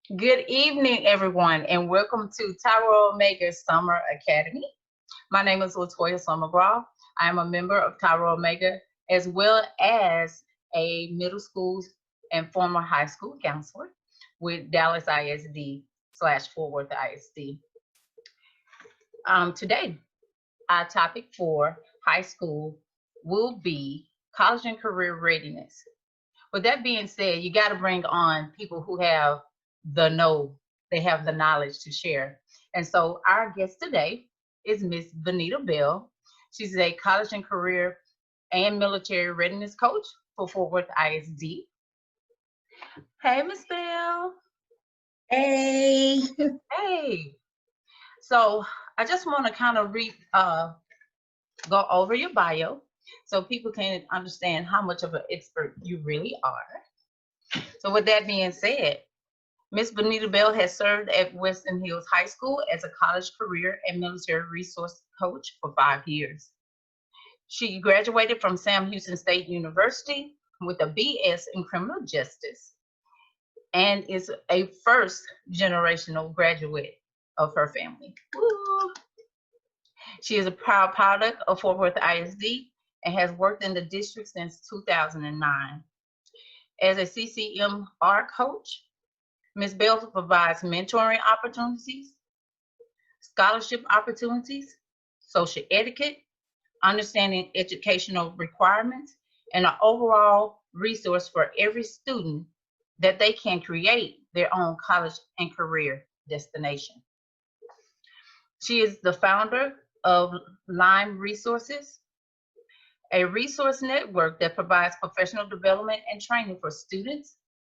Good evening, everyone, and welcome to TRO Omega Summer Academy. My name is Latoya Sloan-McGraw. I am a member of TRO Omega as well as a middle school and former high school counselor with Dallas ISD / Fort Worth ISD. Today, our topic for high school will be college and career readiness. With that being said, you got to bring on people who have the know, they have the knowledge to share. And so our guest today is Miss Bonita Bell. She's a college and career and military readiness coach for Fort Worth ISD. Hey, Miss Bell. Hey. Hey. So I just want to kind of go over your bio so people can understand how much of an expert you really are. So with that being said, Ms. Bonita Bell has served at Western Hills High School as a college career and military resource coach for 5 years. She graduated from Sam Houston State University with a BS in criminal justice and is a first generational graduate of her family. Woo! She is a proud product of Fort Worth ISD and has worked in the district since 2009. As a CCMR coach, Ms. Bell provides mentoring opportunities, scholarship opportunities, social etiquette, understanding educational requirements, and an overall resource for every student that they can create their own college and career destination. She is the founder of Lime Resources, a resource network that provides professional development and training for students,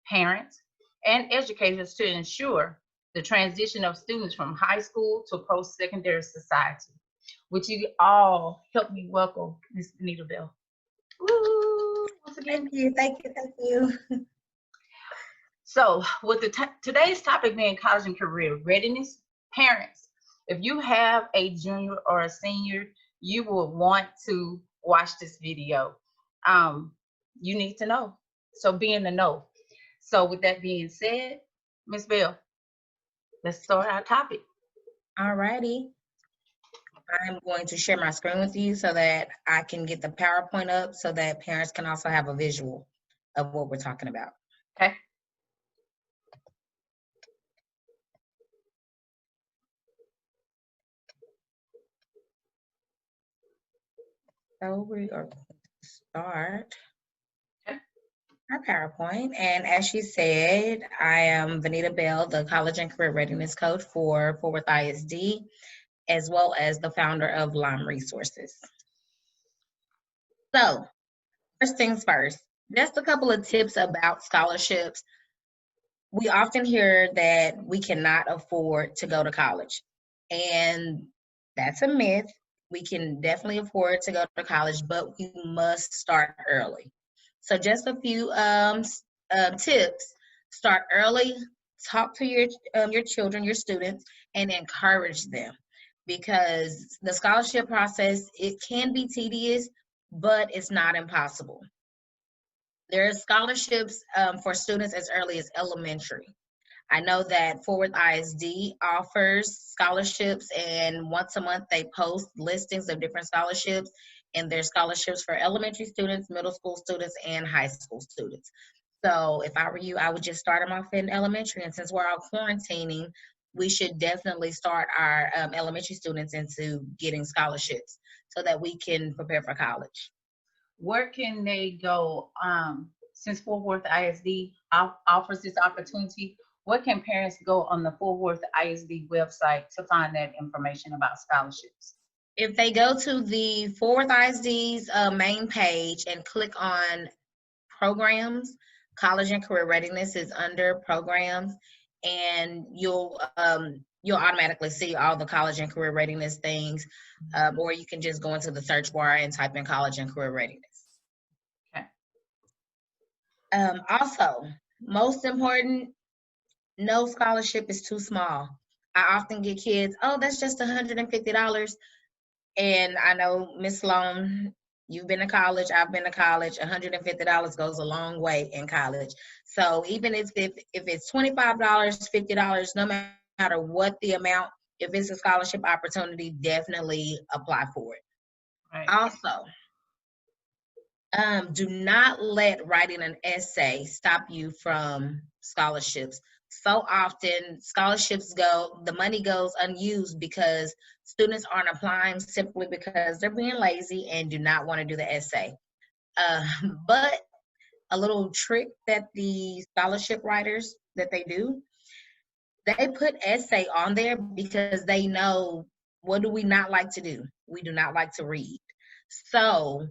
parents, and educators to ensure the transition of students from high school to post-secondary society. Would you all help me welcome Ms. Bonita Bell? Woo! Once again. Thank you. So with today's topic being college and career readiness, parents, if you have a junior or a senior, you will want to watch this video. You need to know. So be in the know. So with that being said, Ms. Bell, let's start our topic. Alrighty. I'm going to share my screen with you so that I can get the PowerPoint up so that parents can also have a visual of what we're talking about. Okay. So we are going to start our PowerPoint. And as she said, I am Bonita Bell, the College and Career Readiness Coach for Fort Worth ISD, as well as the founder of Lime Resources. So, first things first, just a couple of tips about scholarships. We often hear that we cannot afford to go to college, and that's a myth. We can definitely afford to go to college, but we must start early. So just a few tips. Start early, talk to your children, your students, and encourage them, because the scholarship process, it can be tedious, but it's not impossible. There are scholarships for students as early as elementary. I know that Fort Worth ISD offers scholarships, and once a month they post listings of different scholarships, and there's scholarships for elementary students, middle school students, and high school students. So if I were you, I would just start them off in elementary, and since we're all quarantining, we should definitely start our elementary students into getting scholarships so that we can prepare for college. Where can they go? Since Fort Worth ISD offers this opportunity, where can parents go on the Fort Worth ISD website to find that information about scholarships? If they go to the Fort Worth ISD's main page and click on programs, College and Career Readiness is under programs, and you'll automatically see all the college and career readiness things, or you can just go into the search bar and type in college and career readiness. Okay. Also, most important, no scholarship is too small. I often get kids, oh, that's just $150. And I know Ms. Sloan You've been to college, I've been to college. $150 goes a long way in college. So even if it's $25, $50, no matter what the amount, if it's a scholarship opportunity, definitely apply for it. Right. Also, do not let writing an essay stop you from scholarships. So often scholarships the money goes unused because students aren't applying simply because they're being lazy and do not want to do the essay. But a little trick that the scholarship writers that they do, they put essay on there because they know, what do we not like to do? We do not like to read. So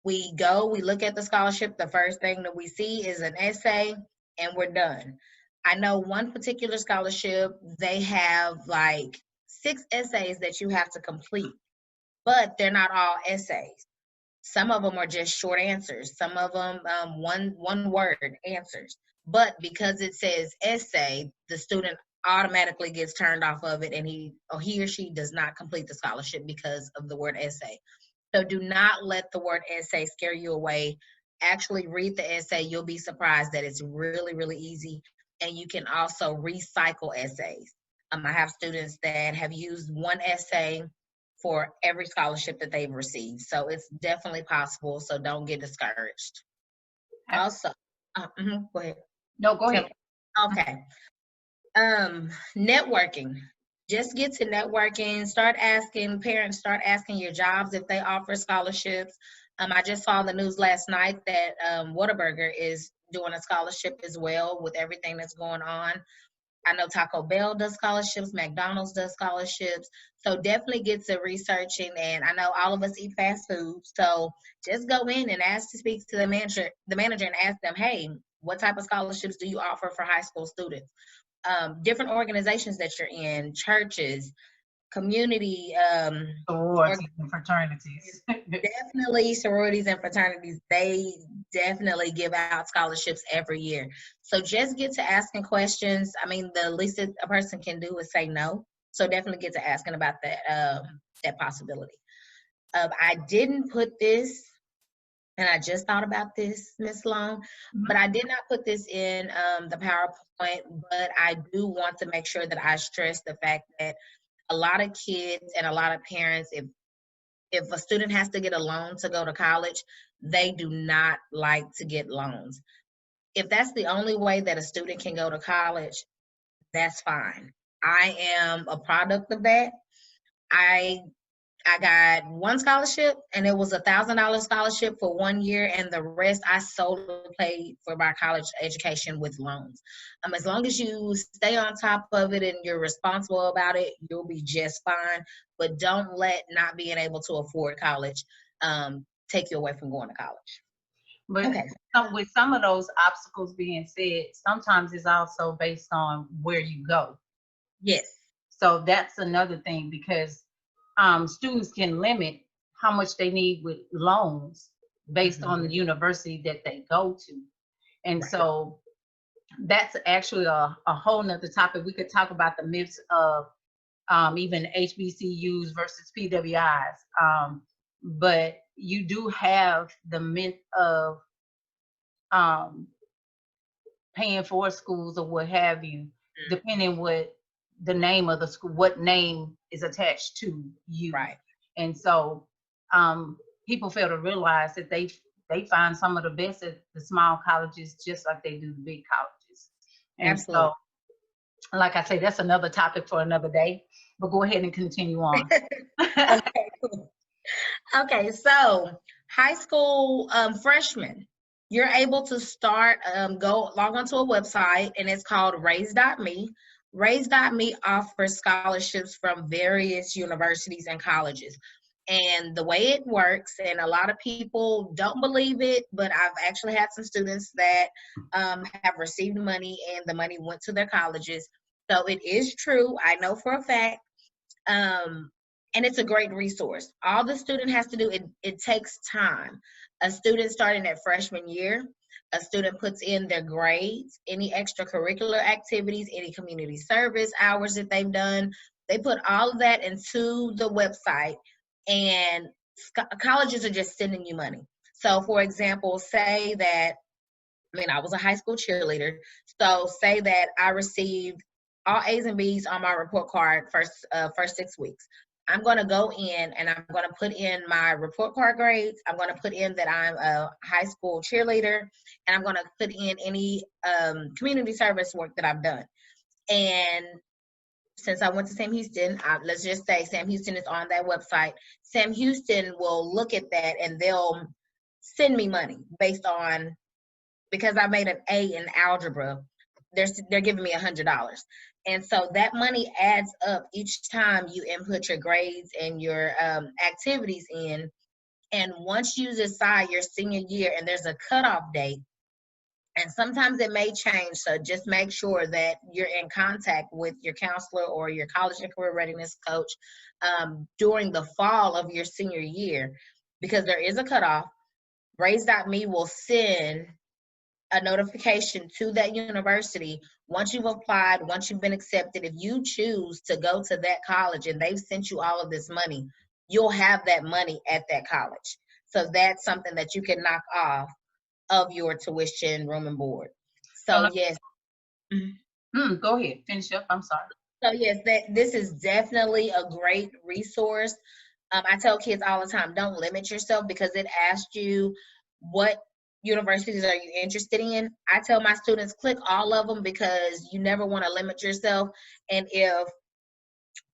we look at the scholarship, the first thing that we see is an essay, and we're done. I know one particular scholarship, they have like 6 essays that you have to complete, but they're not all essays. Some of them are just short answers. Some of them one word answers. But because it says essay, the student automatically gets turned off of it, and he or she does not complete the scholarship because of the word essay. So do not let the word essay scare you away. Actually read the essay. You'll be surprised that it's really, really easy. And you can also recycle essays. I have students that have used one essay for every scholarship that they've received. So it's definitely possible. So don't get discouraged. Also, go ahead. No, go ahead. Okay. Networking. Just get to networking. Parents start asking your jobs if they offer scholarships. I just saw the news last night that Whataburger is doing a scholarship as well with everything that's going on. I know Taco Bell does scholarships, McDonald's does scholarships. So definitely get to researching. And I know all of us eat fast food. So just go in and ask to speak to the manager and ask them, hey, what type of scholarships do you offer for high school students? Different organizations that you're in, churches, community, Sororities and fraternities. definitely sororities and fraternities, they definitely give out scholarships every year. So just get to asking questions. I mean, the least that a person can do is say no. So definitely get to asking about that possibility. I didn't put this, and I just thought about this, Ms. Long, but I did not put this in the PowerPoint, but I do want to make sure that I stress the fact that a lot of kids and a lot of parents, if a student has to get a loan to go to college, they do not like to get loans. If that's the only way that a student can go to college, that's fine. I am a product of that. I got one scholarship, and it was $1,000 scholarship for 1 year, and the rest I solely paid for my college education with loans. As long as you stay on top of it and you're responsible about it, you'll be just fine. But don't let not being able to afford college take you away from going to college. But okay. With some of those obstacles being said, sometimes it's also based on where you go. Yes. So that's another thing, because students can limit how much they need with loans based on the university that they go to. And so that's actually a whole nother topic. We could talk about the myths of even HBCUs versus PWIs. But you do have the myth of paying for schools or what have you, depending what the name of the school, what name is attached to you. Right. And so people fail to realize that they find some of the best at the small colleges just like they do the big colleges. And absolutely. So, like I say, that's another topic for another day, but go ahead and continue on. Okay, cool. Okay, so high school freshmen, you're able to start, log onto a website, and it's called raise.me. Raise.me offers scholarships from various universities and colleges. And the way it works, and a lot of people don't believe it, but I've actually had some students that have received money and the money went to their colleges. So it is true. I know for a fact. And it's a great resource. All the student has to do, it takes time. A student starting at freshman year, a student puts in their grades, any extracurricular activities, any community service hours that they've done. They put all of that into the website, and colleges are just sending you money. So for example, say that, I was a high school cheerleader. So say that I received all A's and B's on my report card first 6 weeks. I'm going to go in and I'm going to put in my report card grades. I'm going to put in that I'm a high school cheerleader, and I'm going to put in any community service work that I've done. And since I went to Sam Houston, let's just say Sam Houston is on that website. Sam Houston will look at that and they'll send me money based on, because I made an A in algebra, they're giving me $100. And so that money adds up each time you input your grades and your activities in. And once you decide your senior year and there's a cutoff date, and sometimes it may change, so just make sure that you're in contact with your counselor or your college and career readiness coach during the fall of your senior year, because there is a cutoff. Raise.me will send a notification to that university once you've applied, once you've been accepted. If you choose to go to that college and they've sent you all of this money, you'll have that money at that college. So that's something that you can knock off of your tuition, room and board. So yes. Go ahead, finish up. I'm sorry. So yes, this is definitely a great resource. I tell kids all the time, don't limit yourself, because it asks you what universities are you interested in. I tell my students, click all of them, because you never want to limit yourself. And if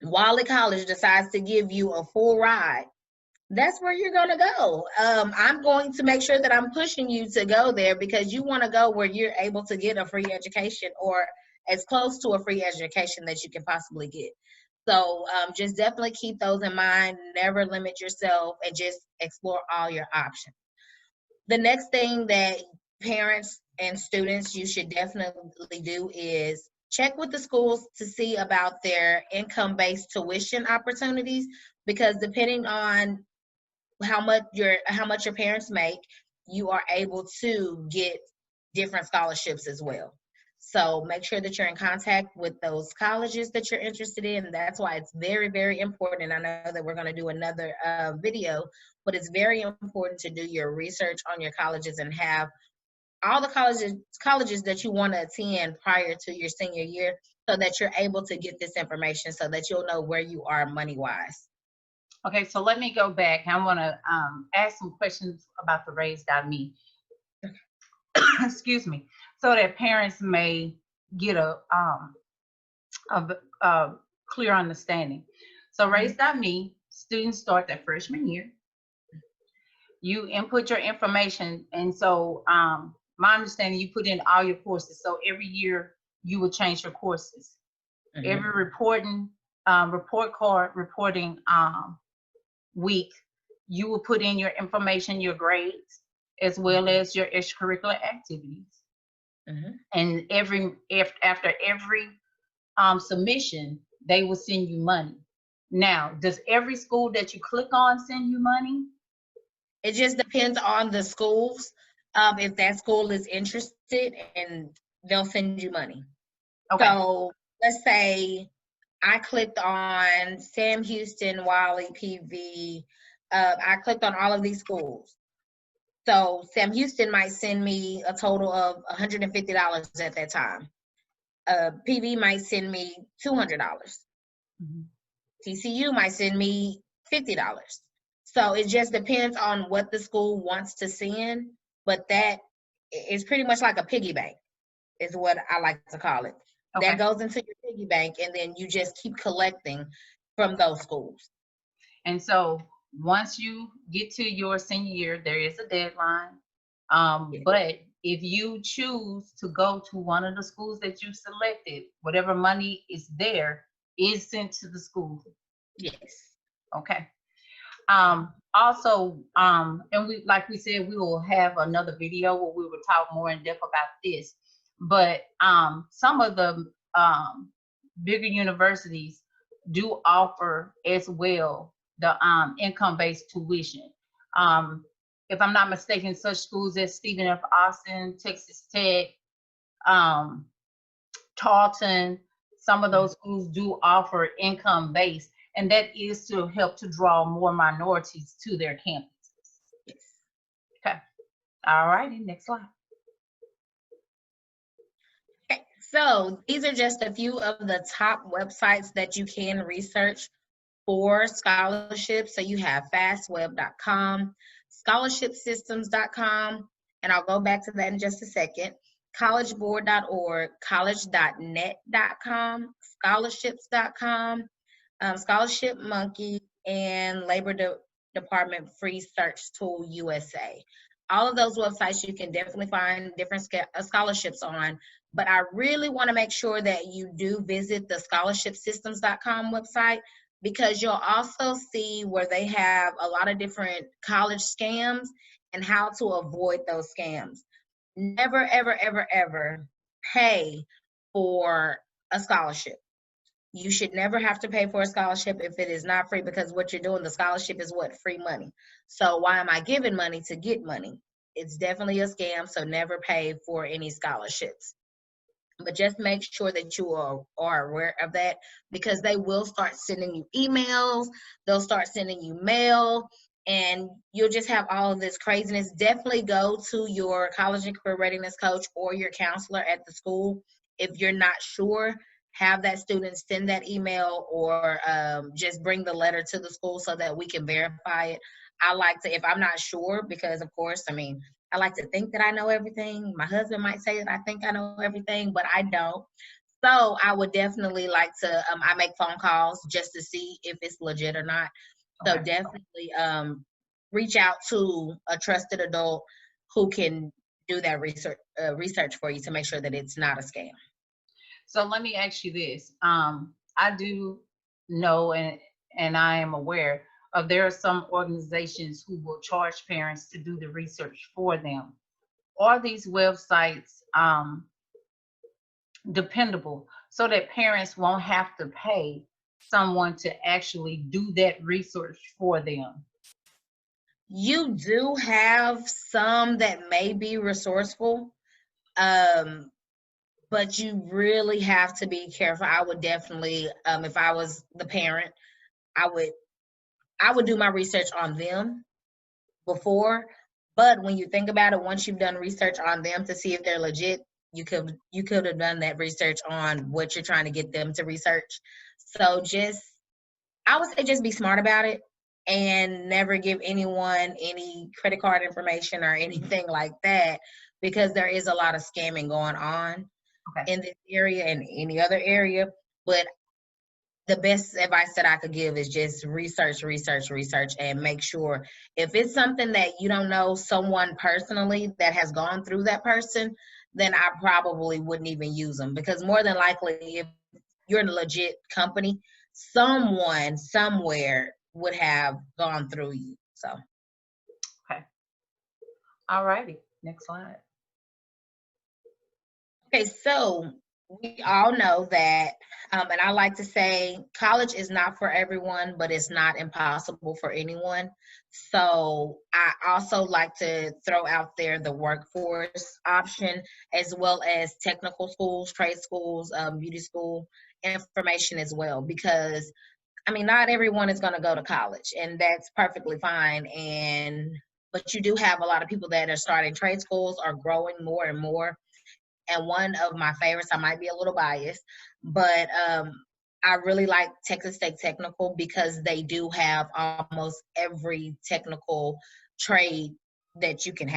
Wally College decides to give you a full ride, that's where you're going to go. I'm going to make sure that I'm pushing you to go there, because you want to go where you're able to get a free education, or as close to a free education that you can possibly get. So just definitely keep those in mind. Never limit yourself, and just explore all your options. The next thing that parents and students, you should definitely do is check with the schools to see about their income-based tuition opportunities, because depending on how much your parents make, you are able to get different scholarships as well. So make sure that you're in contact with those colleges that you're interested in. That's why it's very, very important. I know that we're going to do another video, but it's very important to do your research on your colleges and have all the colleges that you want to attend prior to your senior year, so that you're able to get this information, so that you'll know where you are money-wise. Okay, so let me go back. I want to ask some questions about the Raise.me. Excuse me. So that parents may get a clear understanding. So Raise.me, students start their freshman year. You input your information, and so my understanding, you put in all your courses. So every year you will change your courses. Every report card reporting week, you will put in your information, your grades, as well as your extracurricular activities. And after every submission, they will send you money. Now, does every school that you click on send you money? It just depends on the schools. If that school is interested, and they'll send you money. Okay. So let's say I clicked on Sam Houston, Wally, PV. I clicked on all of these schools. So Sam Houston might send me a total of $150 at that time. PV might send me $200. TCU might send me $50. So it just depends on what the school wants to send, but that is pretty much like a piggy bank, is what I like to call it. Okay. That goes into your piggy bank, and then you just keep collecting from those schools. And so once you get to your senior year, there is a deadline. But if you choose to go to one of the schools that you selected, whatever money is there is sent to the school. Yes. Okay. Also, and we, like we said, we will have another video where we will talk more in depth about this. But some of the bigger universities do offer as well the income-based tuition. If I'm not mistaken, such schools as Stephen F. Austin, Texas Tech, Tarleton, some of those schools do offer income-based. and that is to help to draw more minorities to their campuses. Yes. Okay. All righty, next slide. Okay, so these are just a few of the top websites that you can research for scholarships. So you have fastweb.com, scholarshipsystems.com, and I'll go back to that in just a second. Collegeboard.org, college.net.com, scholarships.com, Scholarship Monkey, and Department Free Search Tool USA. All of those websites you can definitely find different scholarships on, but I really want to make sure that you do visit the scholarshipsystems.com website, because you'll also see where they have a lot of different college scams and how to avoid those scams. Never, ever, ever, ever pay for a scholarship. You should never have to pay for a scholarship if it is not free, because what you're doing, the scholarship is what? Free money. So why am I giving money to get money? It's definitely a scam, so never pay for any scholarships. But just make sure that you are aware of that, because they will start sending you emails, they'll start sending you mail, and you'll just have all of this craziness. Definitely go to your college and career readiness coach or your counselor at the school. If you're not sure, have that student send that email, or just bring the letter to the school so that we can verify it. I like to, if I'm not sure, because of course, I mean, I like to think that I know everything. My husband might say that I think I know everything, but I don't. So I would definitely like to, I make phone calls just to see if it's legit or not. So Okay. definitely reach out to a trusted adult who can do that research for you to make sure that it's not a scam. So let me ask you this. I do know and I am aware of there are some organizations who will charge parents to do the research for them. Are these websites dependable so that parents won't have to pay someone to actually do that research for them? You do have some that may be resourceful, but you really have to be careful. I would definitely, if I was the parent, I would do my research on them before. But when you think about it, once you've done research on them to see if they're legit, you could have done that research on what you're trying to get them to research. So just, I would say, just be smart about it and never give anyone any credit card information or anything like that, because there is a lot of scamming going on Okay. in this area and any other area. But the best advice that I could give is just research, and make sure if it's something that you don't know someone personally that has gone through that person, then I probably wouldn't even use them, because more than likely, if you're a legit company, someone somewhere would have gone through you. So, Okay. All righty. Next slide. okay, so we all know that, and I like to say college is not for everyone, but it's not impossible for anyone. So I also like to throw out there the workforce option, as well as technical schools, trade schools, beauty school information as well, because I mean, not everyone is going to go to college, and that's perfectly fine. But you do have a lot of people that are starting trade schools, are growing more and more. And one of my favorites, I might be a little biased, but I really like Texas State Technical, because they do have almost every technical trade that you can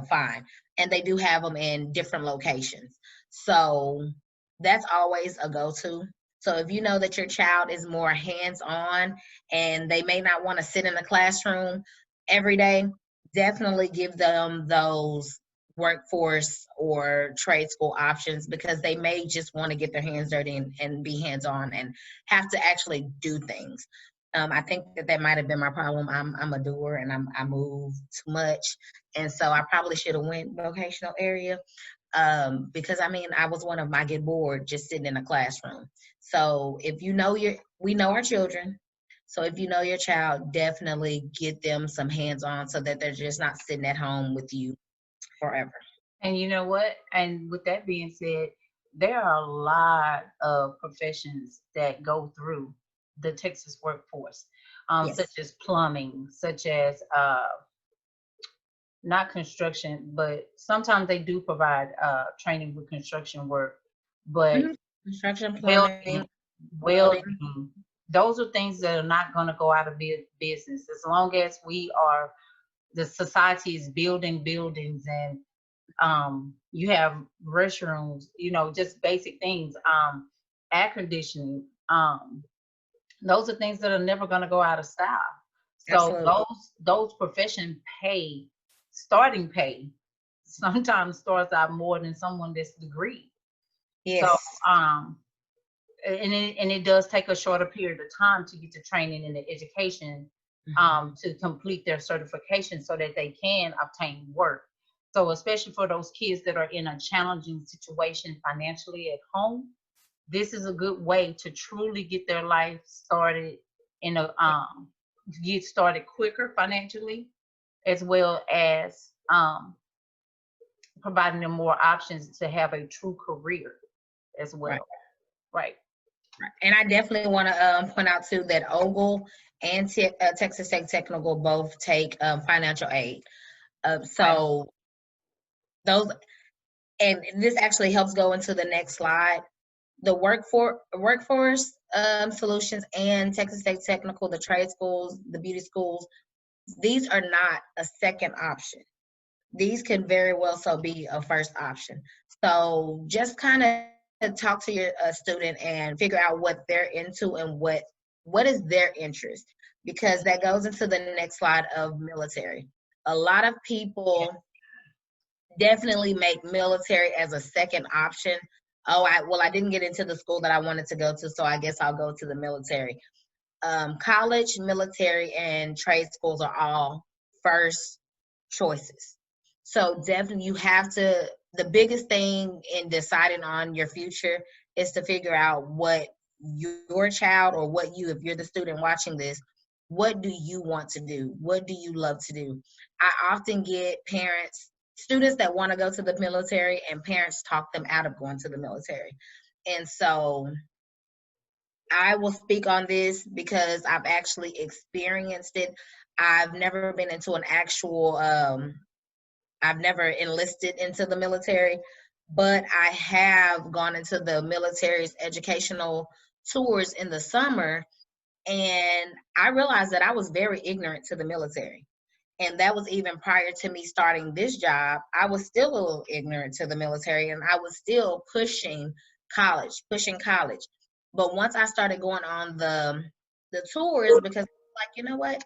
find, and they do have them in different locations. So that's always a go-to. So if you know that your child is more hands-on and they may not want to sit in the classroom every day, definitely give them those workforce or trade school options, because they may just want to get their hands dirty and be hands-on and have to actually do things. I think that might have been my problem. I'm a doer, and I move too much, and so I probably should have went vocational area, because I mean, I was one of them. I get bored just sitting in a classroom. So if you know we know our children. So if you know your child, definitely get them some hands-on so that they're just not sitting at home with you forever. And you know what? And with that being said, there are a lot of professions that go through the Texas workforce, such Yes. as plumbing, such as not construction, but sometimes they do provide training with construction work, but Mhm. Construction, plumbing, welding, welding. welding, those are things that are not going to go out of business as long as the society is building buildings, and you have restrooms, just basic things, air conditioning, those are things that are never going to go out of style. So Absolutely. those profession pay, starting pay, sometimes starts out more than someone that's degree. So Yes. and it does take a shorter period of time to get the training and the education, Mhm. to complete their certification so that they can obtain work. So especially for those kids that are in a challenging situation financially at home, this is a good way to truly get their life started in a get started quicker financially, as well as providing them more options to have a true career as Right. well. Right. Right. And I definitely want to point out too that Ogle and Texas Tech Technical both take financial aid. Right. So those, and this actually helps go into the next slide. The workforce solutions and Texas Tech Technical, the trade schools, the beauty schools, these are not a second option. These can very well so be a first option. So just kind of talk to your student and figure out what they're into and what is their interest, because that goes into the next slide of military. A lot of Yeah. people definitely make military as a second option. Oh, I didn't get into the school that I wanted to go to, so I guess I'll go to the military. College, military, and trade schools are all first choices. So definitely you have to, the biggest thing in deciding on your future is to figure out what your child, or what you, if you're the student watching this, what do you want to do? What do you love to do? I often get students that want to go to the military, and parents talk them out of going to the military. And so I will speak on this because I've actually experienced it. I've never been into an actual, I've never enlisted into the military, but I have gone into the military's educational tours in the summer. And I realized that I was very ignorant to the military. And that was even prior to me starting this job. I was still a little ignorant to the military, and I was still pushing college. But once I started going on the tours, because like, you know what?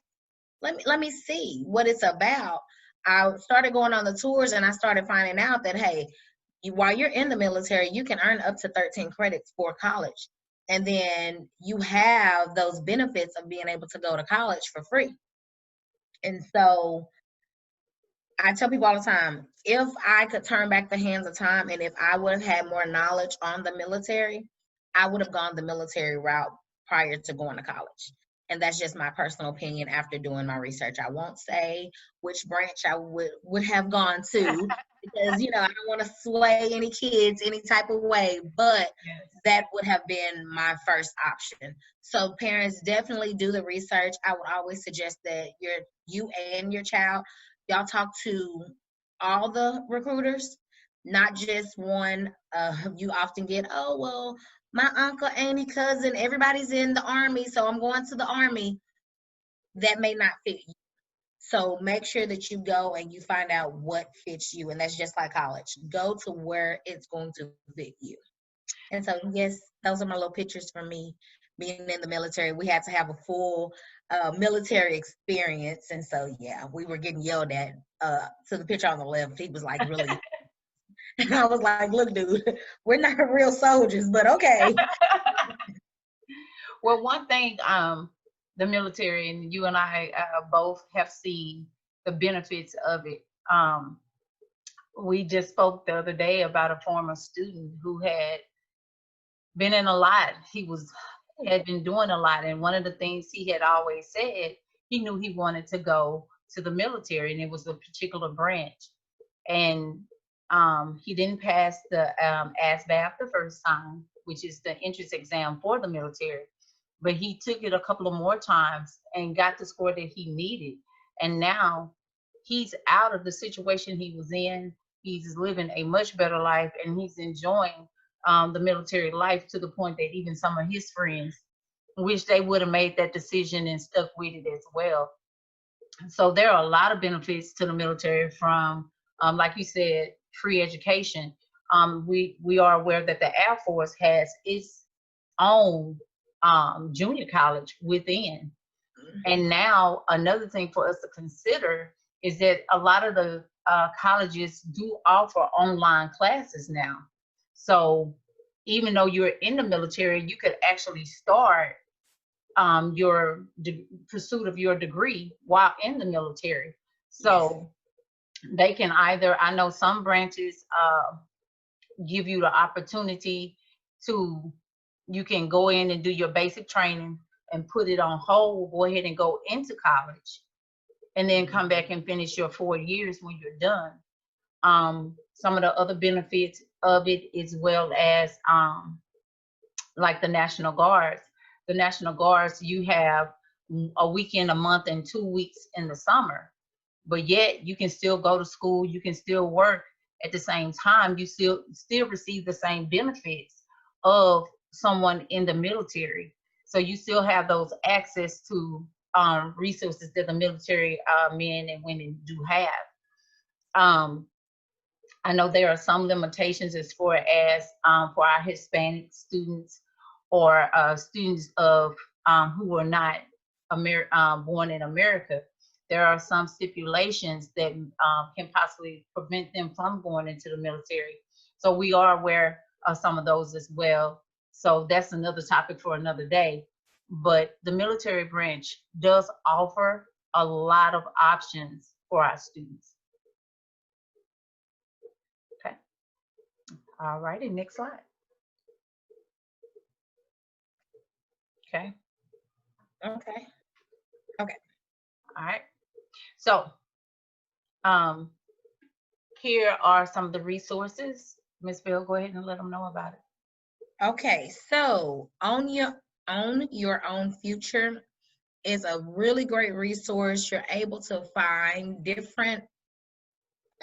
Let me see what it's about. I started going on the tours, and I started finding out that, hey, while you're in the military, you can earn up to 13 credits for college. And then you have those benefits of being able to go to college for free. And so I tell people all the time, if I could turn back the hands of time, and if I would have had more knowledge on the military, I would have gone the military route prior to going to college. And that's just my personal opinion after doing my research. I won't say which branch I would have gone to, because I don't want to sway any kids any type of way, but Yes. that would have been my first option. So parents, definitely do the research. I would always suggest that you and your child, y'all talk to all the recruiters, not just one. You often get, oh, well, my uncle, auntie, cousin, everybody's in the army, so I'm going to the army. That may not fit you. So make sure that you go and you find out what fits you. And that's just like college. Go to where it's going to fit you. And so, yes, those are my little pictures from me being in the military. We had to have a full military experience. And so, yeah, we were getting yelled at. To the picture on the left, he was like, really. And I was like, look, dude, we're not real soldiers, but okay. Well, one thing, the military and you and I both have seen the benefits of it. We just spoke the other day about a former student who had been in a lot. Had been doing a lot, and one of the things he had always said, he knew he wanted to go to the military, and it was a particular branch. And he didn't pass the ASVAB the first time, which is the entrance exam for the military. but he took it a couple of more times and got the score that he needed. And now he's out of the situation he was in. He's living a much better life, and he's enjoying the military life to the point that even some of his friends wish they would have made that decision and stuck with it as well. So there are a lot of benefits to the military from, like you said, free education. We are aware that the Air Force has its own junior college within. And now another thing for us to consider is that a lot of the colleges do offer online classes now. So even though you're in the military, you could actually start your pursuit of your degree while in the military. So they can either, I know some branches give you the opportunity to, you can go in and do your basic training and put it on hold, go ahead and go into college, and then come back and finish your 4 years when you're done. Some of the other benefits of it, as well as like the National Guards. The National Guards, you have a weekend a month and 2 weeks in the summer, but yet you can still go to school, you can still work at the same time, you still receive the same benefits of someone in the military. So you still have those access to resources that the military men and women do have. I know there are some limitations as far as for our Hispanic students or students of who are not born in America. There are some stipulations that can possibly prevent them from going into the military. So we are aware of some of those as well. So that's another topic for another day. But the military branch does offer a lot of options for our students. Okay. All righty, next slide. Okay. Okay. All right. So here are some of the resources. Ms. Bill, go ahead and let them know about it. Okay, so Own Your Own Future is a really great resource. You're able to find different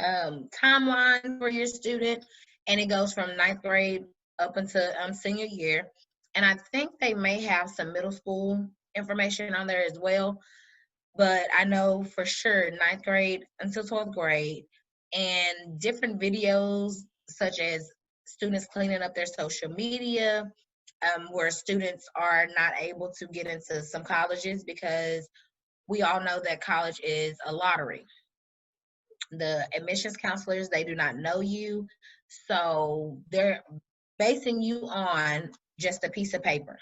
timelines for your student, and it goes from 9th grade up until senior year. And I think they may have some middle school information on there as well, but I know for sure 9th grade until 12th grade, and different videos such as students cleaning up their social media, where students are not able to get into some colleges because we all know that college is a lottery. The admissions counselors, they do not know you, so they're basing you on just a piece of paper.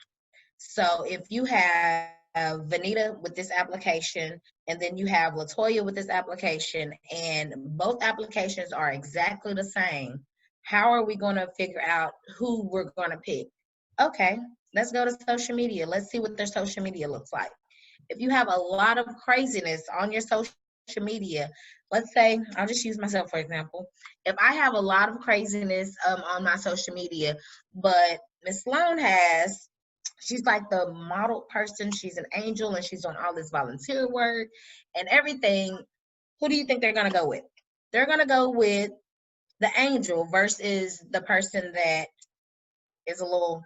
So if you have Vanita with this application, and then you have Latoya with this application, and both applications are exactly the same, how are we going to figure out who we're going to pick? Okay, let's go to social media. Let's see what their social media looks like. If you have a lot of craziness on your social media, let's say, I'll just use myself for example. If I have a lot of craziness on my social media, but Miss Sloan she's like the model person, she's an angel, and she's doing all this volunteer work and everything, who do you think they're going to go with? They're going to go with the angel versus the person that is a little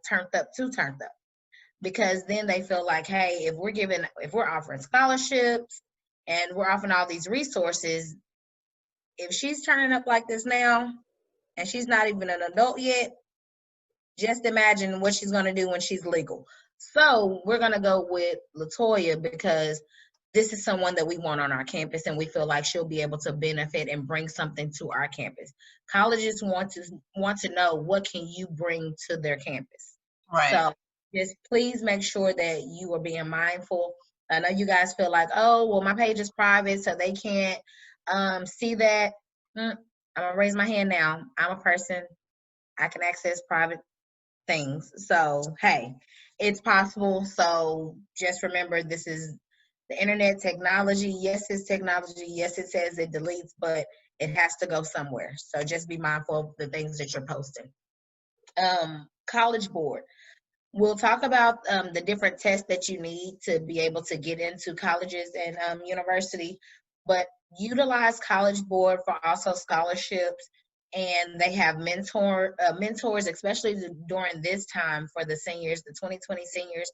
too turned up. Because then they feel like, hey, if we're offering scholarships and we're offering all these resources, if she's turning up like this now and she's not even an adult yet, just imagine what she's going to do when she's legal. So we're going to go with Latoya because this is someone that we want on our campus, and we feel like she'll be able to benefit and bring something to our campus. Colleges want to know, what can you bring to their campus? Right. So just please make sure that you are being mindful. I know you guys feel like, oh, well, my page is private, so they can't see that. I'm gonna raise my hand now. I'm a person. I can access private things. So hey, it's possible. So just remember, this is the internet, technology. Yes, it's technology. Yes, it says it deletes, but it has to go somewhere. So just be mindful of the things that you're posting. College board. We'll talk about the different tests that you need to be able to get into colleges and university, but utilize College Board for also scholarships, and they have mentors, especially during this time for the seniors, the 2020 seniors.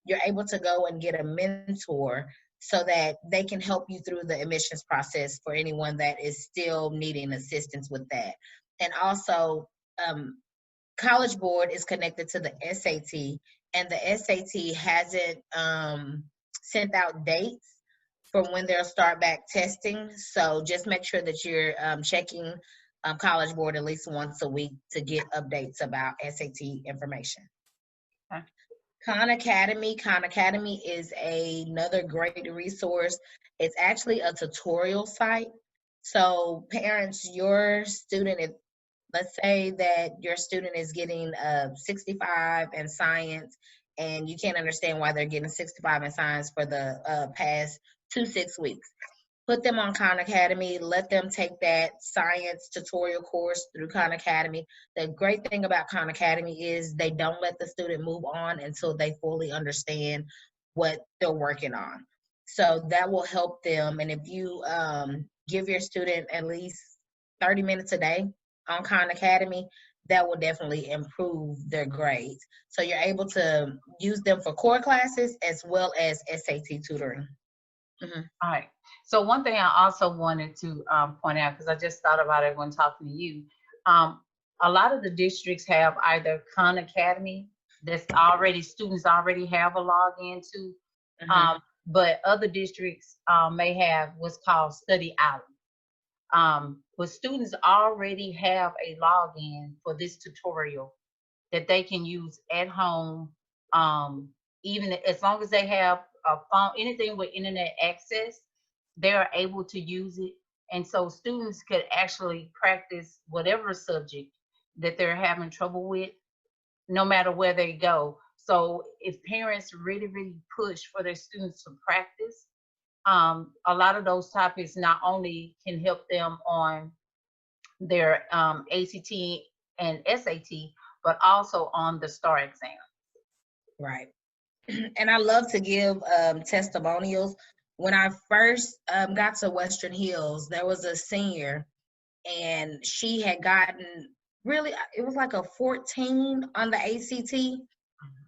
You're able to go and get a mentor so that they can help you through the admissions process for anyone that is still needing assistance with that. And also, College Board is connected to the SAT, and the SAT hasn't sent out dates for when they'll start back testing. So just make sure that you're checking College Board at least once a week to get updates about SAT information. Okay. Khan Academy is another great resource. It's actually a tutorial site. So parents, your student, if let's say that your student is getting 65 in science, and you can't understand why they're getting 65 in science for the past 6 weeks. Put them on Khan Academy, let them take that science tutorial course through Khan Academy. The great thing about Khan Academy is they don't let the student move on until they fully understand what they're working on. So that will help them. And if you give your student at least 30 minutes a day on Khan Academy, that will definitely improve their grades. So you're able to use them for core classes as well as SAT tutoring. All right. So one thing I also wanted to point out, because I just thought about it when talking to you, a lot of the districts have either Khan Academy that's already, students already have a login to, but other districts may have what's called Study Island. But students already have a login for this tutorial that they can use at home, even as long as they have a phone, anything with internet access, they're able to use it. And so students could actually practice whatever subject that they're having trouble with, no matter where they go. So if parents really, really push for their students to practice, a lot of those topics not only can help them on their ACT and SAT, but also on the STAR exam. Right. And I love to give testimonials. When I first got to Western Hills, there was a senior, and she had gotten really, it was like a 14 on the ACT,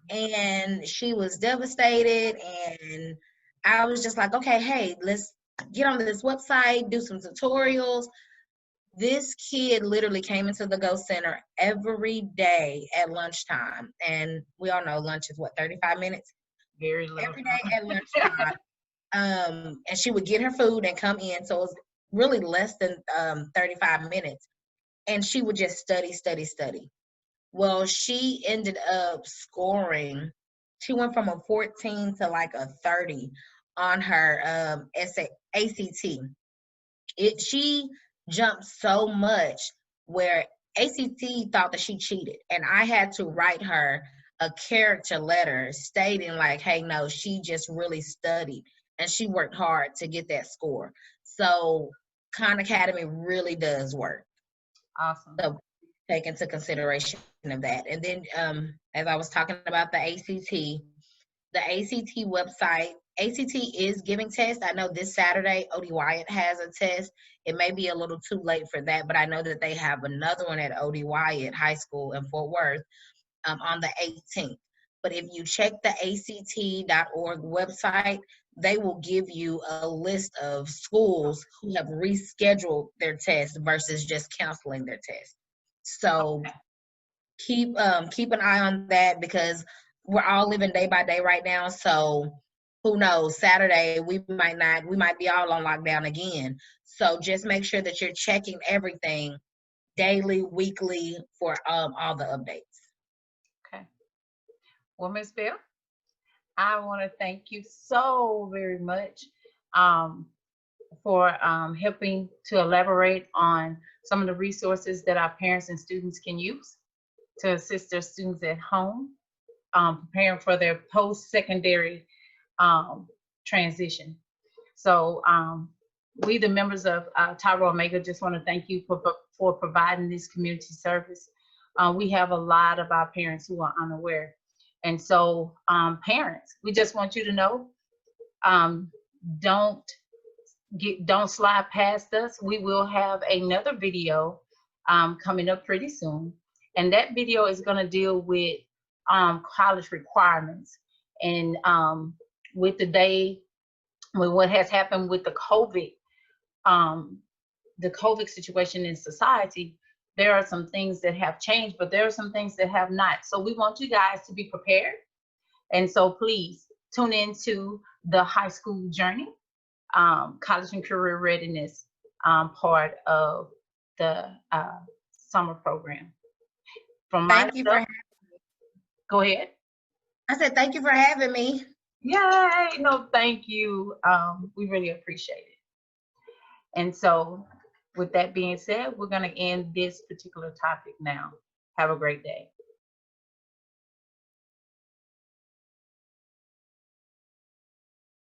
and she was devastated. And I was just like, okay, hey, let's get on this website, do some tutorials. This kid literally came into the Go Center every day at lunchtime. And we all know lunch is what, 35 minutes? Very little. Every day at lunchtime. And she would get her food and come in. So it was really less than 35 minutes. And she would just study, study, study. Well, she ended up scoring. She went from a 14 to like a 30 on her ACT. She jumped so much where ACT thought that she cheated, and I had to write her a character letter stating like, hey, no, she just really studied and she worked hard to get that score. So Khan Academy really does work. Awesome. So take into consideration of that. And then as I was talking about the ACT website, ACT is giving tests. I know this Saturday, OD Wyatt has a test. It may be a little too late for that, but I know that they have another one at OD Wyatt High School in Fort Worth on the 18th. But if you check the ACT.org website, they will give you a list of schools who have rescheduled their test versus just canceling their test. So keep an eye on that, because we're all living day by day right now. So who knows, Saturday we might be all on lockdown again. So just make sure that you're checking everything daily, weekly for all the updates. Okay. Well, Ms. Bell, I want to thank you so very much for helping to elaborate on some of the resources that our parents and students can use to assist their students at home, preparing for their post-secondary transition. So we, the members of TRO Omega, just want to thank you for providing this community service. We have a lot of our parents who are unaware. And so parents, we just want you to know, don't slide past us. We will have another video coming up pretty soon, and that video is going to deal with college requirements, and with the day, with what has happened with the COVID situation in society. There are some things that have changed, but there are some things that have not. So we want you guys to be prepared. And so please tune into the high school journey, college and career readiness part of the summer program. From my Thank you for having me. Go ahead. I said, thank you for having me. Yay, no, thank you. We really appreciate it. And so with that being said, we're going to end this particular topic now. Have a great day.